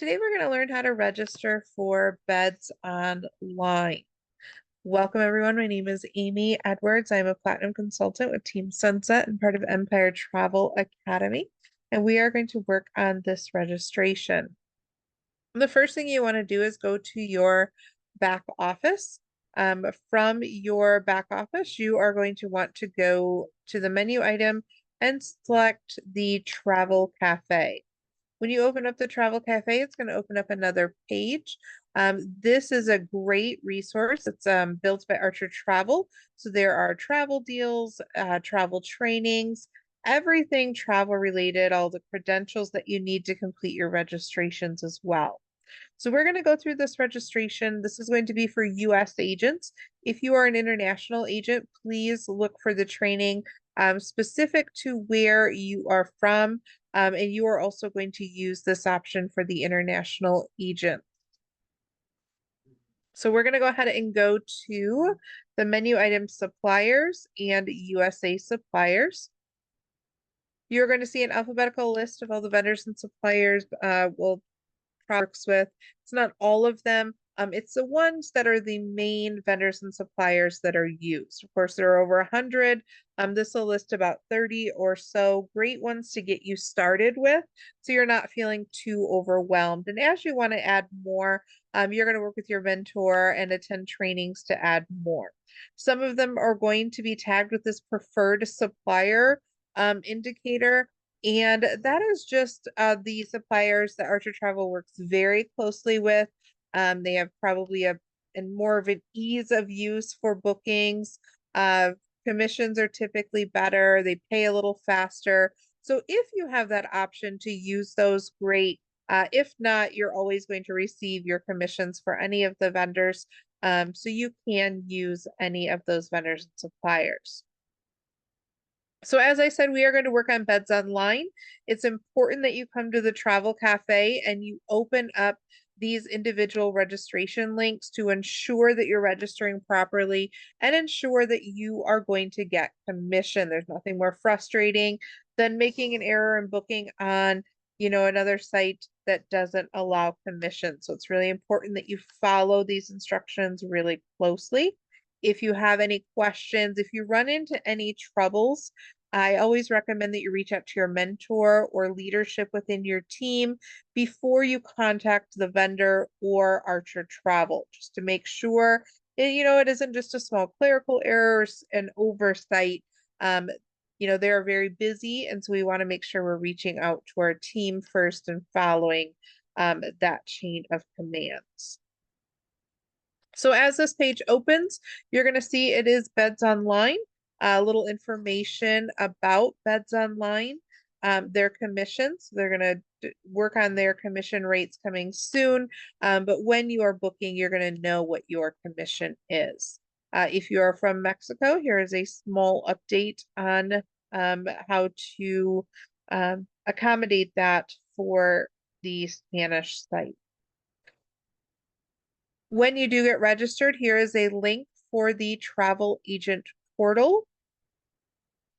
Today we're going to learn how to register for Beds Online. Welcome everyone. My name is Amy Edwards. I'm a platinum consultant with Team Sunset and part of Empire Travel Academy. And we are going to work on this registration. The first thing you want to do is go to your back office. From your back office, you are going to want to go to the menu item and select the Travel Cafe. When you open up the Travel Cafe, it's going to open up another page. This is a great resource. It's built by Archer Travel. So there are travel deals, travel trainings, everything travel related, all the credentials that you need to complete your registrations as well. So we're going to go through this registration. This is going to be for US agents. If you are an international agent, please look for the training specific to where you are from. And you are also going to use this option for the international agent. So we're going to go ahead and go to the menu item suppliers and USA suppliers. You're going to see an alphabetical list of all the vendors and suppliers works with. It's not all of them. It's the ones that are the main vendors and suppliers that are used. Of course, there are over 100. This will list about 30 or so great ones to get you started with, so you're not feeling too overwhelmed. And as you want to add more, you're going to work with your mentor and attend trainings to add more. Some of them are going to be tagged with this preferred supplier indicator. And that is just the suppliers that Archer Travel works very closely with. They have probably and more of an ease of use for bookings. Commissions are typically better. They pay a little faster. So if you have that option to use those, great. If not, you're always going to receive your commissions for any of the vendors. So you can use any of those vendors and suppliers. So as I said, we are going to work on Beds Online. It's important that you come to the Travel Cafe and you open up these individual registration links to ensure that you're registering properly and ensure that you are going to get commission. There's nothing more frustrating than making an error in booking on, another site that doesn't allow commission. So it's really important that you follow these instructions really closely. If you have any questions, if you run into any troubles, I always recommend that you reach out to your mentor or leadership within your team before you contact the vendor or Archer Travel, just to make sure it isn't just a small clerical errors and oversight. They're very busy, and so we want to make sure we're reaching out to our team first and following that chain of commands. So as this page opens, you're going to see it is Beds Online. A little information about Beds Online, their commissions. They're going to work on their commission rates coming soon. But when you are booking, you're going to know what your commission is. If you are from Mexico, here is a small update on how to accommodate that for the Spanish site. When you do get registered, here is a link for the travel agent portal.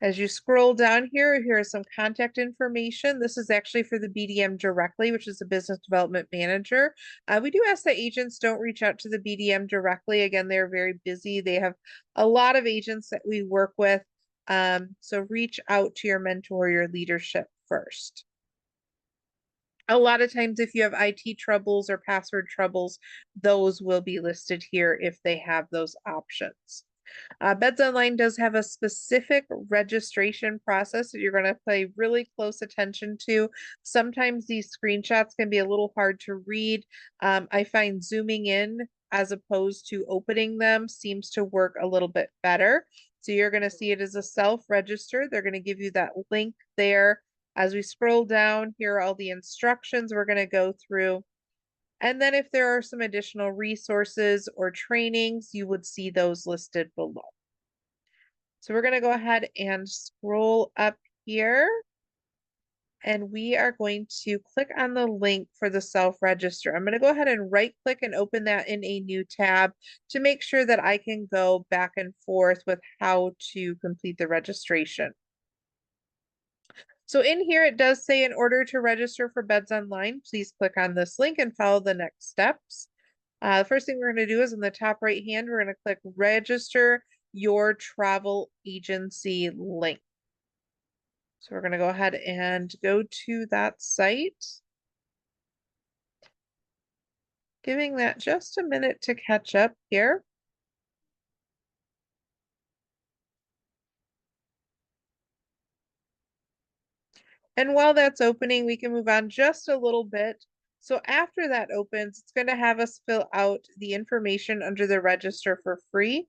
As you scroll down here is some contact information. This is actually for the BDM directly, which is the business development manager. We do ask that agents don't reach out to the BDM directly. Again, they're very busy. They have a lot of agents that we work with. So reach out to your mentor, your leadership first. A lot of times, if you have IT troubles or password troubles, those will be listed here if they have those options. Beds Online does have a specific registration process that you're going to pay really close attention to. Sometimes these screenshots can be a little hard to read. I find zooming in as opposed to opening them seems to work a little bit better. So you're going to see it as a self-register. They're going to give you that link there. As we scroll down, here are all the instructions we're going to go through. And then if there are some additional resources or trainings, you would see those listed below. So we're going to go ahead and scroll up here. And we are going to click on the link for the self-register. I'm going to go ahead and right click and open that in a new tab to make sure that I can go back and forth with how to complete the registration. So in here, it does say in order to register for Beds Online, please click on this link and follow the next steps. The first thing we're going to do is in the top right hand, we're going to click register your travel agency link. So we're going to go ahead and go to that site. Giving that just a minute to catch up here. And while that's opening, we can move on just a little bit. So after that opens, it's going to have us fill out the information under the register for free,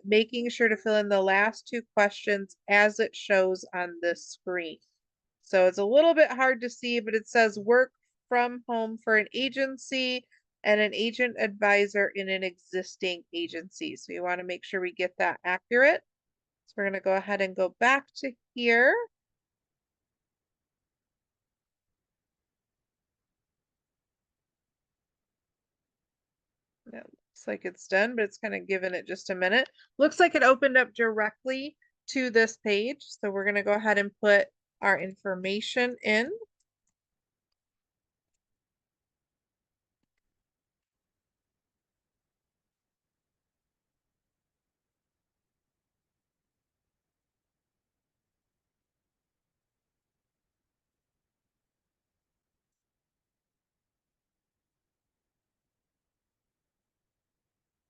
making sure to fill in the last two questions as it shows on this screen. So it's a little bit hard to see, but it says work from home for an agency and an agent advisor in an existing agency. So you want to make sure we get that accurate. So we're going to go ahead and go back to here. It looks like it's done, but it's kind of giving it just a minute. Looks like it opened up directly to this page. So we're going to go ahead and put our information in.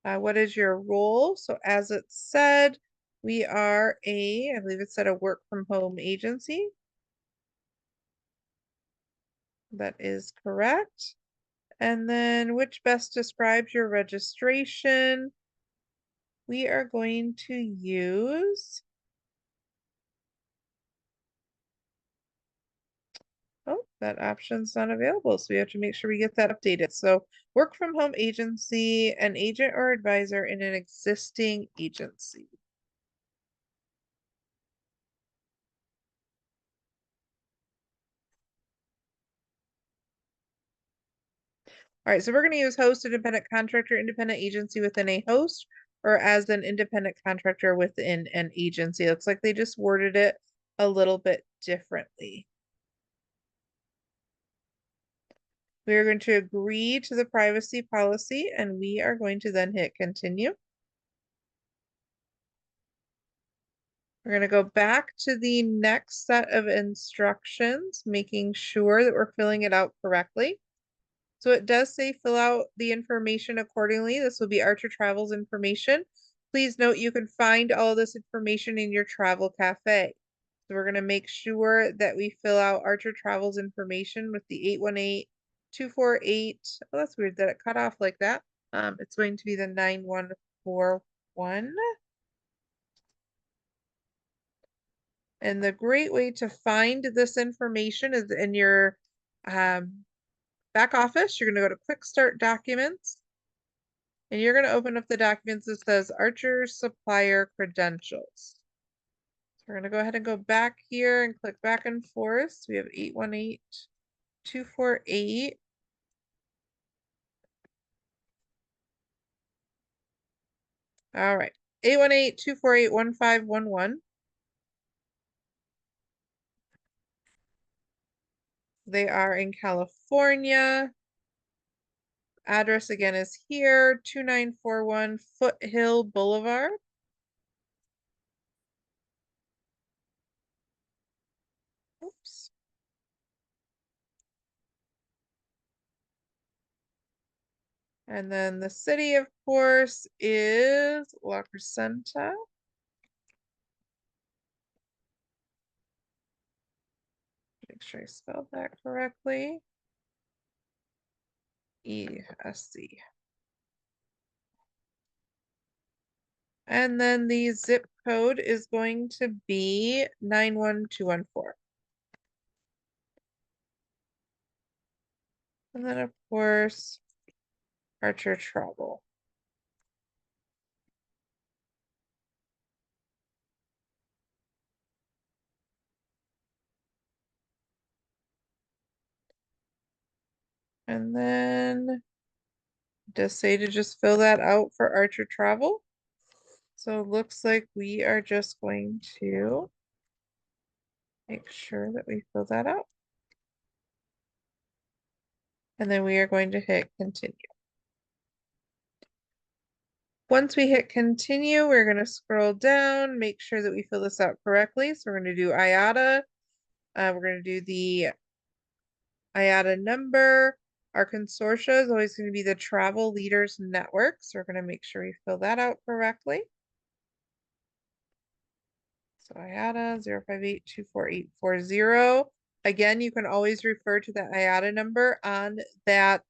What is your role? So as it said, we are I believe it said a work from home agency. That is correct. And then which best describes your registration? We are going to use, oh, that option's not available. So we have to make sure we get that updated. So work from home agency, an agent or advisor in an existing agency. All right, so we're going to use host, independent contractor, independent agency within a host, or as an independent contractor within an agency. Looks like they just worded it a little bit differently. We are going to agree to the privacy policy, and we are going to then hit continue. We're going to go back to the next set of instructions, making sure that we're filling it out correctly. So it does say fill out the information accordingly. This will be Archer Travel's information. Please note you can find all this information in your travel cafe. So we're going to make sure that we fill out Archer Travel's information with the 818-248. Oh, that's weird that it cut off like that. It's going to be the 9141. And the great way to find this information is in your back office. You're going to go to Quick Start Documents. And you're going to open up the documents that says Archer Supplier Credentials. So we're going to go ahead and go back here and click back and forth. So we have 818-248. All right. 818-248-1511. They are in California. Address again is here, 2941 Foothill Boulevard. Oops. And then the city, of course, is La Crescenta. Make sure I spelled that correctly. ESC. And then the zip code is going to be 91214. And then, of course, Archer Travel. And then just say to just fill that out for Archer Travel. So it looks like we are just going to Make sure that we fill that out. And then we are going to hit continue. Once we hit continue, we're going to scroll down, make sure that we fill this out correctly. So we're going to do IATA. We're going to do the IATA number. Our consortia is always going to be the Travel Leaders Network. So we're going to make sure we fill that out correctly. So IATA 058244840. Again, you can always refer to the IATA number on that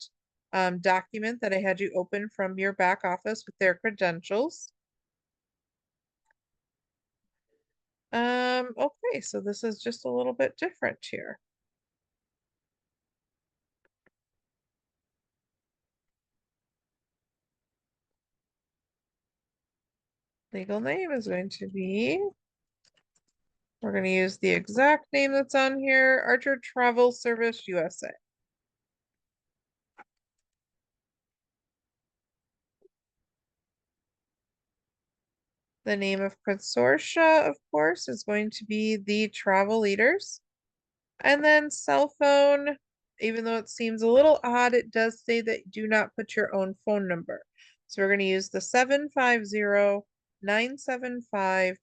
document that I had you open from your back office with their credentials. Okay, so this is just a little bit different here. Legal name is going to be, we're going to use the exact name that's on here, Archer Travel Service USA. The name of consortia, of course, is going to be the Travel Leaders. And then cell phone, even though it seems a little odd, it does say that do not put your own phone number. So we're going to use the 750-975-2023.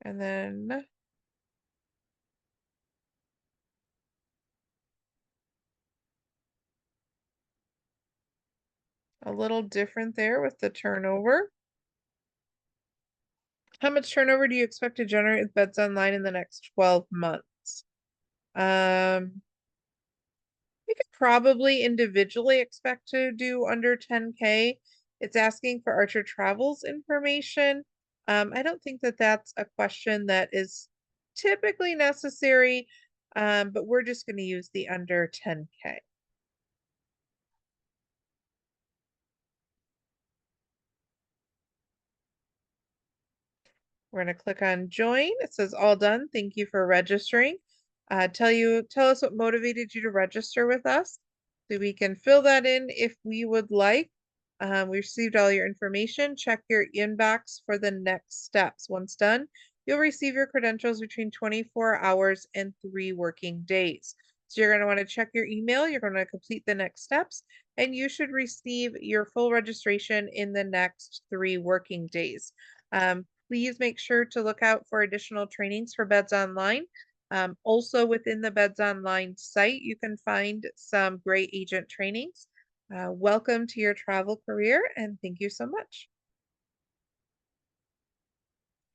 And then a little different there with the turnover. How much turnover do you expect to generate with BedsOnline in the next 12 months? You could probably individually expect to do under 10K. It's asking for Archer Travels information. I don't think that that's a question that is typically necessary, but we're just going to use the under 10K. We're going to click on join. It says all done. Thank you for registering. Tell us what motivated you to register with us. So we can fill that in if we would like. We received all your information. Check your inbox for the next steps. Once done, you'll receive your credentials between 24 hours and 3 working days. So you're going to want to check your email. You're going to complete the next steps, and you should receive your full registration in the next 3 working days. Please make sure to look out for additional trainings for BedsOnline. Also within the BedsOnline site, you can find some great agent trainings. Welcome to your travel career, and thank you so much.